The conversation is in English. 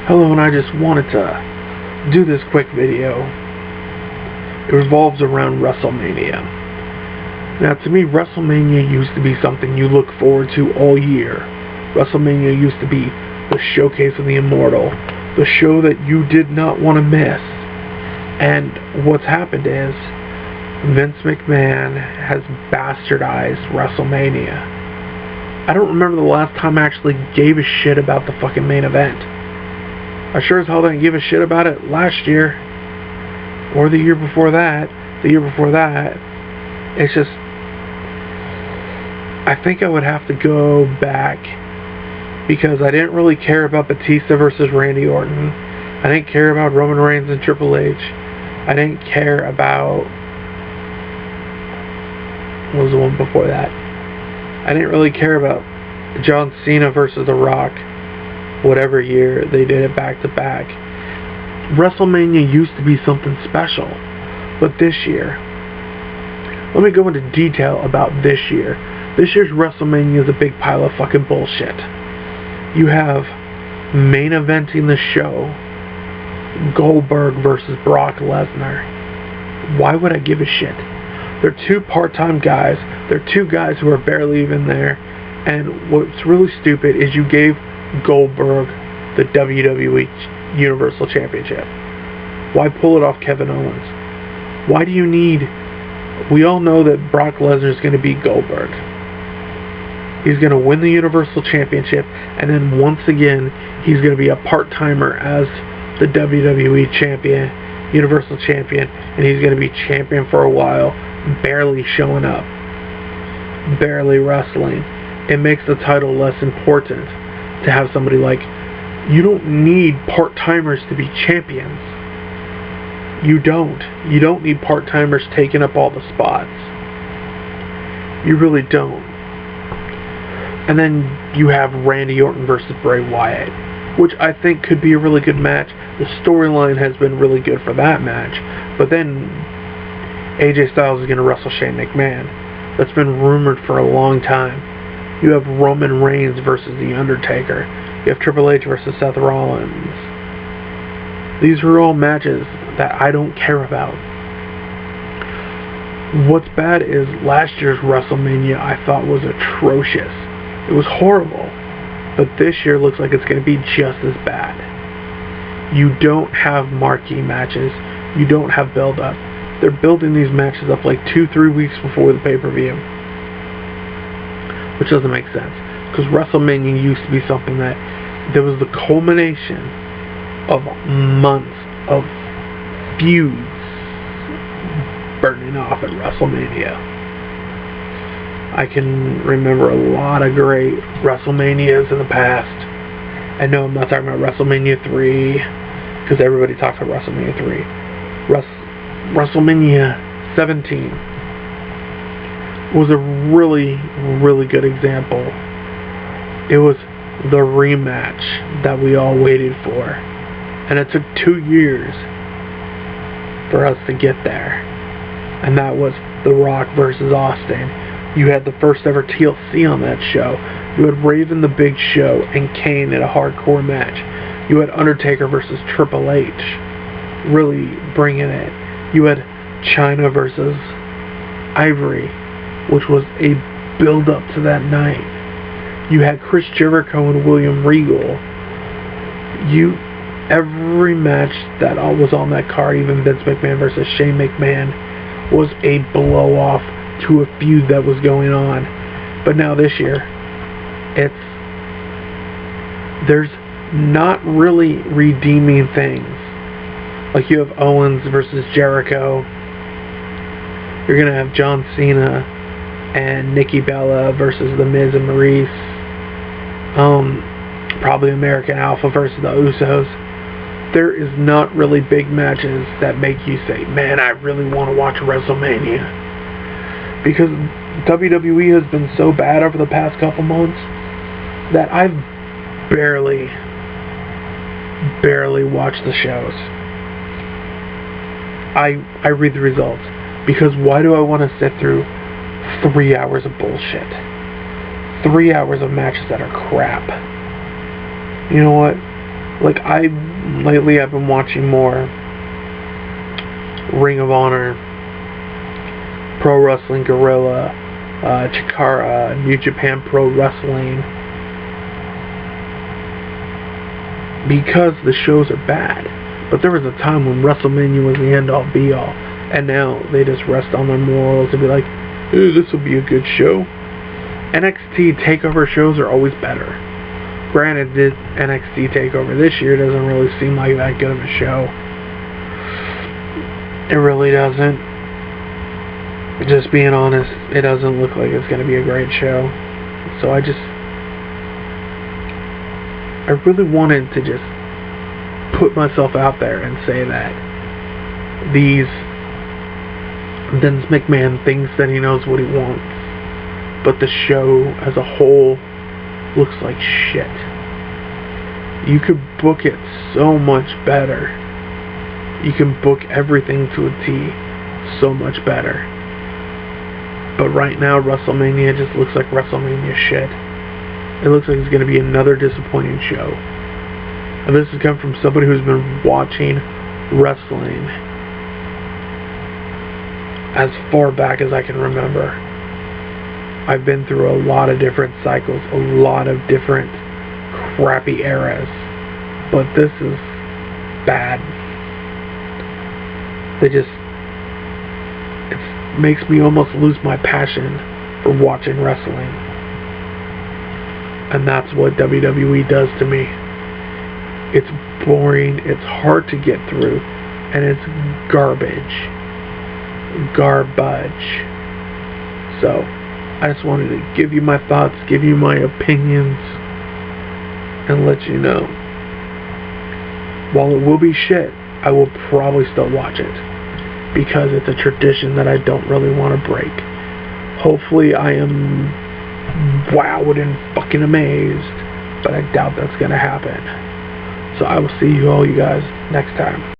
Hello, and I just wanted to do this quick video. It revolves around WrestleMania. Now, to me, WrestleMania used to be something you look forward to all year. WrestleMania used to be the showcase of the immortal, the show that you did not want to miss. And what's happened is Vince McMahon has bastardized WrestleMania. I don't remember the last time I actually gave a shit about the fucking main event. I sure as hell didn't give a shit about it last year. Or the year before that. It's just, I think I would have to go back, because I didn't really care about Batista versus Randy Orton. I didn't care about Roman Reigns and Triple H. I didn't care about, what was the one before that? I didn't really care about John Cena versus The Rock, whatever year they did it back to back. WrestleMania used to be something special, but this year, let me go into detail about this year. This year's WrestleMania is a big pile of fucking bullshit. You have main eventing the show, Goldberg versus Brock Lesnar. Why would I give a shit? They're two part-time guys. They're two guys who are barely even there. And what's really stupid is you gave Goldberg the WWE Universal Championship. Why pull it off Kevin Owens? Why do you need... We all know that Brock Lesnar is going to beat Goldberg. He's going to win the Universal Championship, and then once again, he's going to be a part-timer as the WWE Champion, Universal Champion, and he's going to be champion for a while, barely showing up, barely wrestling. It makes the title less important to have somebody like... You don't need part-timers to be champions. You don't. You don't need part-timers taking up all the spots. You really don't. And then you have Randy Orton versus Bray Wyatt, which I think could be a really good match. The storyline has been really good for that match. But then AJ Styles is going to wrestle Shane McMahon. That's been rumored for a long time. You have Roman Reigns versus The Undertaker. You have Triple H versus Seth Rollins. These are all matches that I don't care about. What's bad is last year's WrestleMania I thought was atrocious. It was horrible. But this year looks like it's going to be just as bad. You don't have marquee matches. You don't have build-up. They're building these matches up like 2-3 weeks before the pay-per-view. Which doesn't make sense. Because WrestleMania used to be something that there was the culmination of months of feuds burning off at WrestleMania. I can remember a lot of great WrestleManias in the past. I know I'm not talking about WrestleMania 3, because everybody talks about WrestleMania 3. WrestleMania 17 was a really, really good example. It was the rematch that we all waited for. And it took 2 years for us to get there. And that was The Rock versus Austin. You had the first ever TLC on that show. You had Raven the Big Show and Kane in a hardcore match. You had Undertaker versus Triple H really bringing it. You had Chyna versus Ivory, which was a build-up to that night. You had Chris Jericho and William Regal. Every match that was on that card, even Vince McMahon versus Shane McMahon, was a blow-off to a feud that was going on. But now this year, there's not really redeeming things. Like you have Owens versus Jericho. You're going to have John Cena and Nikki Bella versus The Miz and Maurice. Probably American Alpha versus the Usos. There is not really big matches that make you say, man, I really want to watch WrestleMania. Because WWE has been so bad over the past couple months that I've barely watched the shows. I read the results. Because why do I want to sit through 3 hours of bullshit? 3 hours of matches that are crap. You know what? Like, lately I've been watching more Ring of Honor, Pro Wrestling Guerrilla, Chikara, New Japan Pro Wrestling, because the shows are bad. But there was a time when WrestleMania was the end-all be-all, and now they just rest on their morals and be like, hey, this will be a good show. NXT TakeOver shows are always better. Granted, this NXT TakeOver this year doesn't really seem like that good of a show. It really doesn't. Just being honest, it doesn't look like it's going to be a great show. So I really wanted to just put myself out there and say that Vince McMahon thinks that he knows what he wants, but the show as a whole looks like shit. You could book it so much better. You can book everything to a T so much better. But right now, WrestleMania just looks like WrestleMania shit. It looks like it's going to be another disappointing show. And this has come from somebody who's been watching wrestling as far back as I can remember. I've been through a lot of different cycles, a lot of different crappy eras, but this is bad. It makes me almost lose my passion for watching wrestling. And that's what WWE does to me. It's boring, it's hard to get through, and it's garbage. So, I just wanted to give you my thoughts, give you my opinions, and let you know. While it will be shit, I will probably still watch it, because it's a tradition that I don't really want to break. Hopefully I am wowed and fucking amazed, but I doubt that's going to happen. So I will see you guys next time.